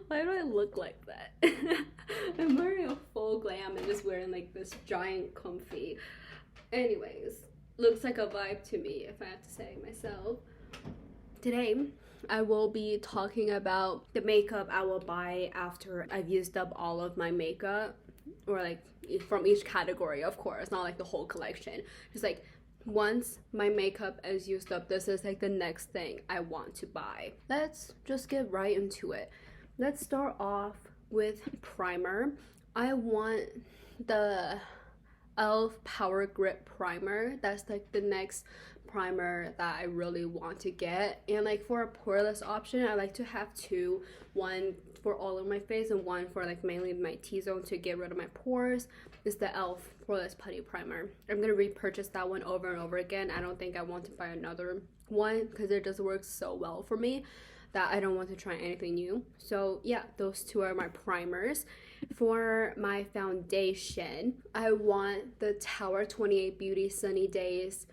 Why do I look like that? I'm wearing a full glam and just wearing like this giant comfy. Anyways, looks like a vibe to me if I have to say myself. Today, I will be talking about the makeup I will buy after I've used up all of my makeup, or like from each category, of course, not like the whole collection. Just like once my makeup is used up, this is like the next thing I want to buy. Let's just get right into it. Let's start off with primer. I want the e.l.f. Power Grip Primer. That's like the next primer that I really want to get. And like for a poreless option, I like to have two, one for all of my face and one for like mainly my T-zone to get rid of my pores. Is the e.l.f. Poreless Putty Primer. I'm gonna repurchase that one over and over again. I don't think I want to buy another one because it just works so well for me that I don't want to try anything new. So yeah, those two are my primers. For my foundation, I want the Tower 28 Beauty Sunny Days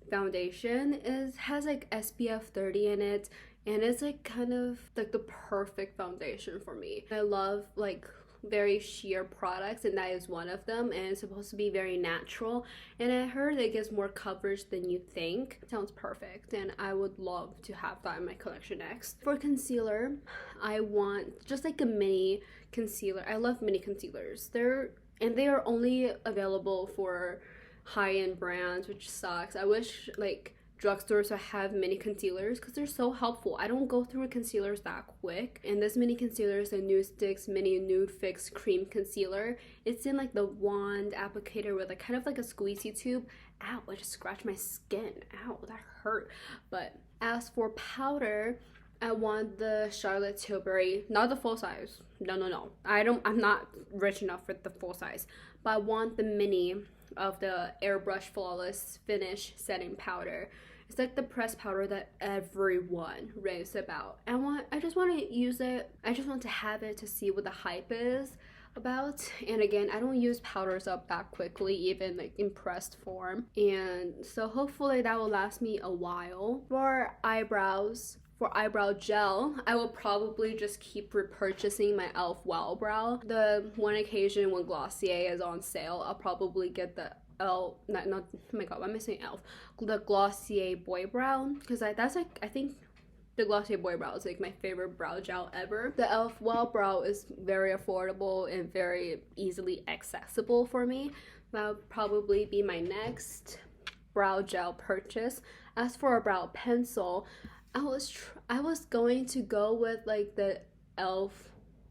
foundation. It has like SPF 30 in it, and it's like kind of like the perfect foundation for me. I love like very sheer products, and that is one of them, and it's supposed to be very natural, and I heard it gives more coverage than you think. Sounds perfect, and I would love to have that in my collection next. For concealer, I want just like a mini concealer. I love mini concealers. They are only available for high-end brands, which sucks. I wish like drugstores would have mini concealers because they're so helpful. I don't go through concealers that quick, and this mini concealer is a NudeStix Mini Nude Fix Cream Concealer. It's in like the wand applicator with like kind of like a squeezy tube. Ow, I just scratched my skin. Ow, that hurt. But as for powder, I want the Charlotte Tilbury, not the full size. No. I'm not rich enough for the full size, but I want the mini of the Airbrush Flawless Finish Setting Powder. It's like the pressed powder that everyone raves about. I just want to use it. I just want to have it to see what the hype is about. And again, I don't use powders up that quickly, even like in pressed form. And so hopefully that will last me a while. For eyebrows, for eyebrow gel, I will probably just keep repurchasing my e.l.f. Wow Brow. The one occasion when Glossier is on sale, I'll probably get the oh my god, why am I saying e.l.f.? The Glossier Boy Brow, because that's like, I think the Glossier Boy Brow is like my favorite brow gel ever. The e.l.f. Wow Brow is very affordable and very easily accessible for me. That'll probably be my next brow gel purchase. As for a brow pencil, I was going to go with like the e.l.f.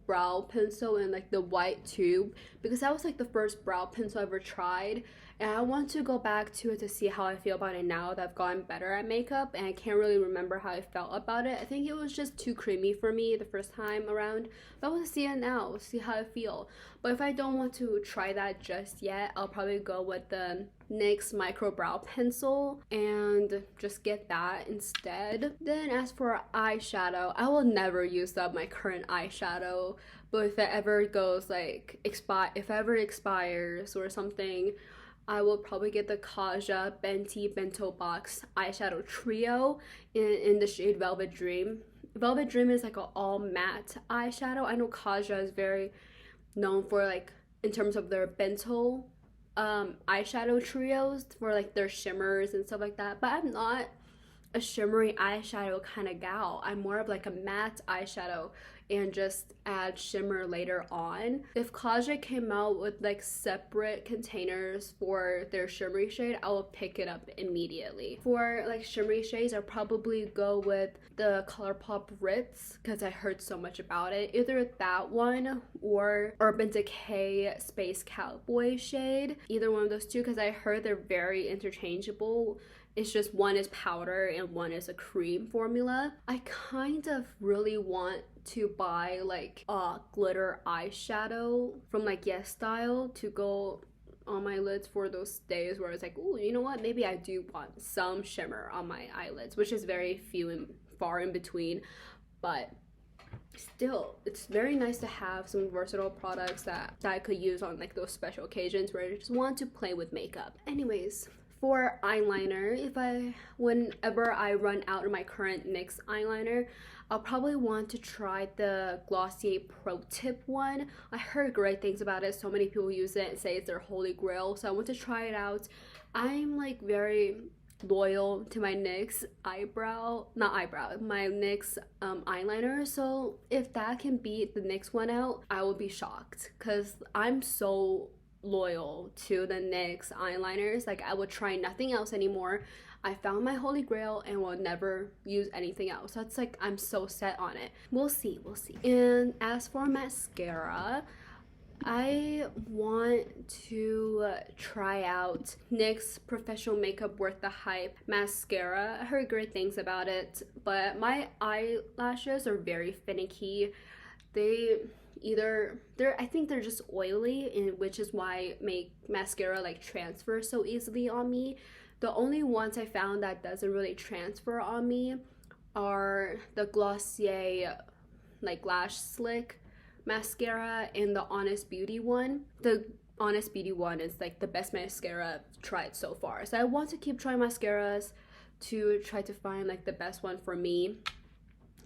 brow pencil in like the white tube because that was like the first brow pencil I ever tried, and I want to go back to it to see how I feel about it now that I've gotten better at makeup, and I can't really remember how I felt about it. I think it was just too creamy for me the first time around, but I want to see it now, see how I feel. But if I don't want to try that just yet, I'll probably go with the NYX Micro Brow Pencil and just get that instead. Then as for eyeshadow, I will never use up my current eyeshadow, but if it ever goes like if it ever expires or something, I will probably get the Kaja Benti Bento Box eyeshadow trio in the shade Velvet Dream. Velvet Dream is like an all matte eyeshadow. I know Kaja is very known for like in terms of their bento eyeshadow trios for like their shimmers and stuff like that, but I'm not a shimmery eyeshadow kind of gal. I'm more of like a matte eyeshadow and just add shimmer later on. If Kaja came out with like separate containers for their shimmery shade, I will pick it up immediately. For like shimmery shades, I'll probably go with the ColourPop Ritz because I heard so much about it. Either that one or Urban Decay Space Cowboy shade. Either one of those two because I heard they're very interchangeable. It's just one is powder and one is a cream formula. I kind of really want to buy like a glitter eyeshadow from like Yes Style to go on my lids for those days where it's like, oh, you know what, maybe I do want some shimmer on my eyelids, which is very few and far in between, but still it's very nice to have some versatile products that I could use on like those special occasions where I just want to play with makeup. Anyways, For eyeliner, whenever I run out of my current NYX eyeliner, I'll probably want to try the Glossier Pro Tip one. I heard great things about it. So many people use it and say it's their holy grail. So I want to try it out. I'm like very loyal to my NYX my NYX eyeliner. So if that can beat the NYX one out, I will be shocked because I'm so loyal to the NYX eyeliners. Like I would try nothing else anymore. I found my holy grail and will never use anything else. That's like, I'm so set on it. We'll see. And as for mascara, I want to try out NYX Professional Makeup Worth the Hype mascara. I heard great things about it, but my eyelashes are very finicky. I think they're just oily, and which is why make mascara like transfer so easily on me. The only ones I found that doesn't really transfer on me are the Glossier like Lash Slick mascara and the Honest Beauty one. The Honest Beauty one is like the best mascara I've tried so far. So I want to keep trying mascaras to try to find like the best one for me.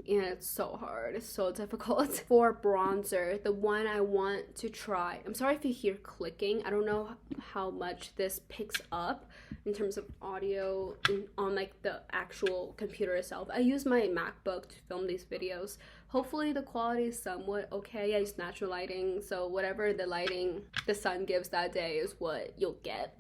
And it's so hard, it's so difficult. For bronzer, the one I want to try, I'm sorry if you hear clicking, I don't know how much this picks up in terms of audio on like the actual computer itself. I use my MacBook to film these videos. Hopefully the quality is somewhat okay. I use natural lighting, so whatever the lighting the sun gives that day is what you'll get.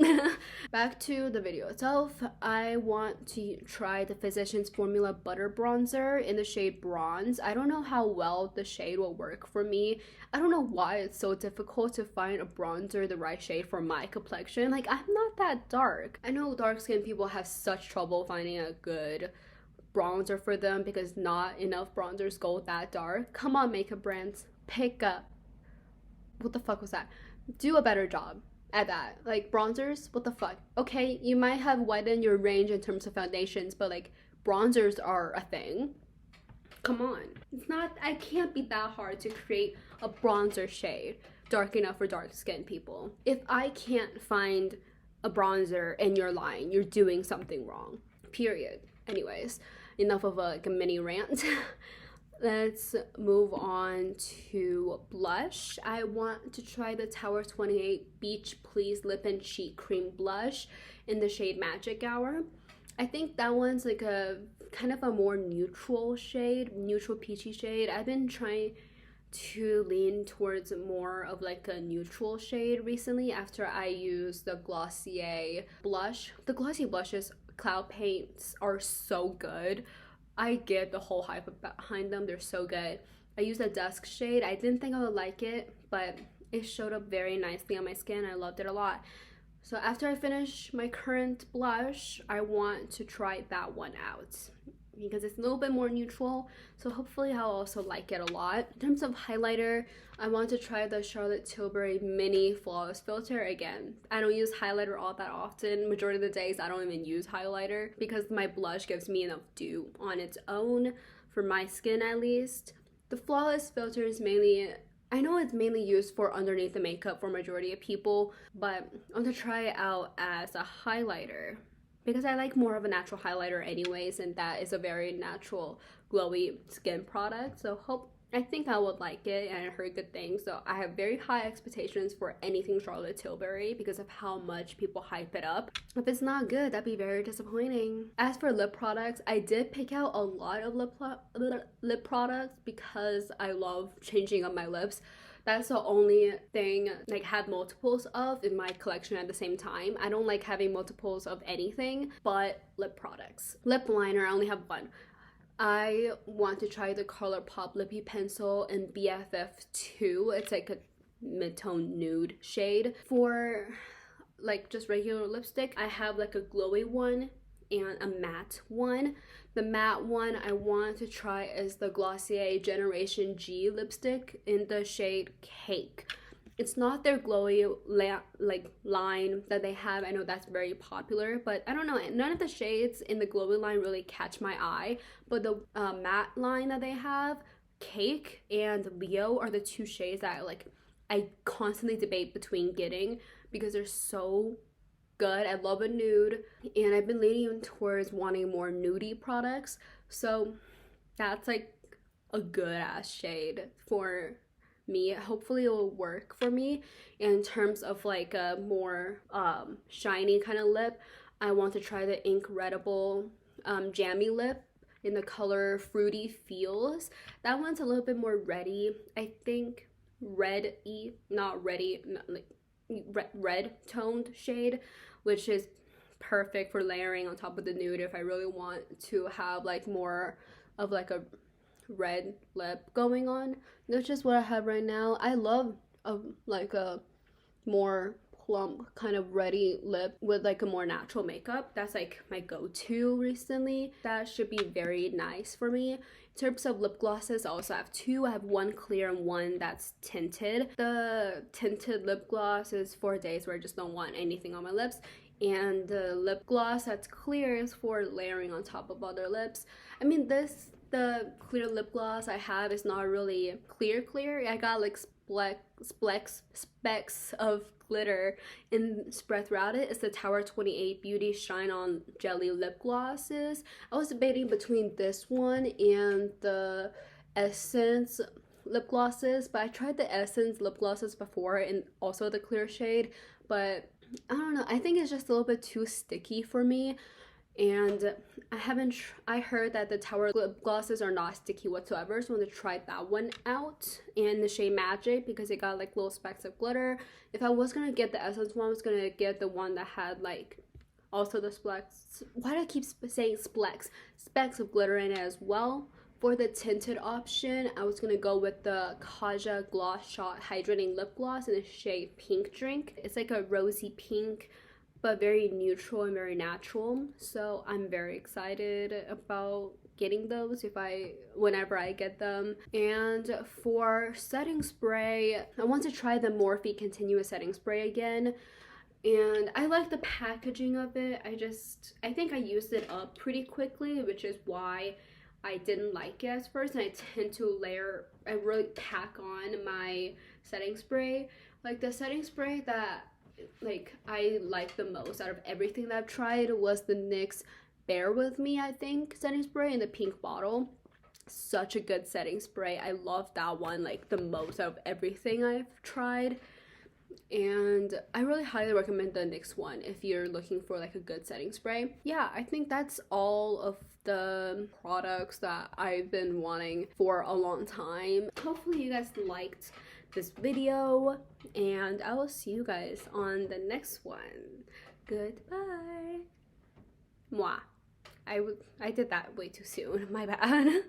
Back to the video itself, I want to try the Physicians Formula Butter Bronzer in the shade Bronze. I don't know how well the shade will work for me. I don't know why it's so difficult to find a bronzer the right shade for my complexion. Like, I'm not that dark. I know dark skinned people have such trouble finding a good bronzer for them because not enough bronzers go that dark. Come on, makeup brands, pick up. What the fuck was that? Do a better job at that. Like, bronzers, what the fuck? Okay, you might have widened your range in terms of foundations, but like, bronzers are a thing. Come on. I can't be that hard to create a bronzer shade dark enough for dark skinned people. If I can't find a bronzer in your line, you're doing something wrong. Period. Anyways, enough of a mini rant. Let's move on to blush. I want to try the Tower 28 Beach Please Lip and Cheek Cream Blush in the shade Magic Hour. I think that one's like a kind of a more neutral shade, neutral peachy shade. I've been trying to lean towards more of like a neutral shade recently after I used the Glossier blush. The Glossier blushes, cloud paints are so good. I get the whole hype behind them. They're so good. I used a dusk shade. I didn't think I would like it, but it showed up very nicely on my skin. I loved it a lot. So after I finish my current blush, I want to try that one out because it's a little bit more neutral. So hopefully I'll also like it a lot. In terms of highlighter, I want to try the Charlotte Tilbury Mini Flawless Filter. Again, I don't use highlighter all that often. Majority of the days I don't even use highlighter because my blush gives me enough dew on its own, for my skin at least. The Flawless Filter is I know it's mainly used for underneath the makeup for majority of people, but I want to try it out as a highlighter because I like more of a natural highlighter anyways, and that is a very natural glowy skin product. So I think I would like it, and I heard good things. So I have very high expectations for anything Charlotte Tilbury because of how much people hype it up. If it's not good, that'd be very disappointing. As for lip products, I did pick out a lot of lip products because I love changing up my lips. That's the only thing like have multiples of in my collection at the same time. I don't like having multiples of anything but lip products. Lip liner, I only have one. I want to try the ColourPop Lippy Pencil in BFF2. It's like a mid-tone nude shade. For like just regular lipstick, I have like a glowy one and a matte one. The matte one I want to try is the Glossier Generation G lipstick in the shade Cake. It's not their glowy line that they have. I know that's very popular, but I don't know, none of the shades in the glowy line really catch my eye. But the matte line that they have, Cake and Leo, are the two shades that I constantly debate between getting because they're so good. I love a nude, and I've been leaning towards wanting more nudie products. So that's like a good ass shade for me. Hopefully it will work for me. In terms of like a more shiny kind of lip, I want to try the Incredible Jammy Lip in the color Fruity Feels. That one's a little bit more reddy. I think red-y, not reddy, not like red toned shade, which is perfect for layering on top of the nude if I really want to have like more of like a red lip going on. That's just what I have right now. I love like a more plump kind of ready lip with like a more natural makeup. That's like my go-to recently. That should be very nice for me. In terms of lip glosses, I also have two. I have one clear and one that's tinted. The tinted lip gloss is for days where I just don't want anything on my lips, and the lip gloss that's clear is for layering on top of other lips. I mean, the clear lip gloss I have is not really clear. I got like specks of glitter in spread throughout it. It's the Tower 28 Beauty Shine On Jelly Lip Glosses. I was debating between this one and the Essence lip glosses, but I tried the Essence lip glosses before and also the clear shade, but I don't know, I think it's just a little bit too sticky for me. And I heard that the Tower lip glosses are not sticky whatsoever, so I'm gonna try that one out in the shade Magic because it got like little specks of glitter. If I was gonna get the Essence one, I was gonna get the one that had like also the specks. Why do I keep saying specks of glitter in it as well? For the tinted option, I was gonna go with the Kaja Gloss Shot Hydrating Lip Gloss in the shade Pink Drink. It's like a rosy pink, but very neutral and very natural. So I'm very excited about getting those whenever I get them. And for setting spray, I want to try the Morphe Continuous Setting Spray again. And I like the packaging of it. I think I used it up pretty quickly, which is why I didn't like it at first. And I tend to I really pack on my setting spray. Like the setting spray that like I like the most out of everything that I've tried was the NYX Bear With Me, I think, setting spray in the pink bottle. Such a good setting spray. I love that one like the most out of everything I've tried. And I really highly recommend the NYX one if you're looking for like a good setting spray. Yeah, I think that's all of the products that I've been wanting for a long time. Hopefully you guys liked this video, and I will see you guys on the next one. Goodbye. Mwah. I did that way too soon. My bad.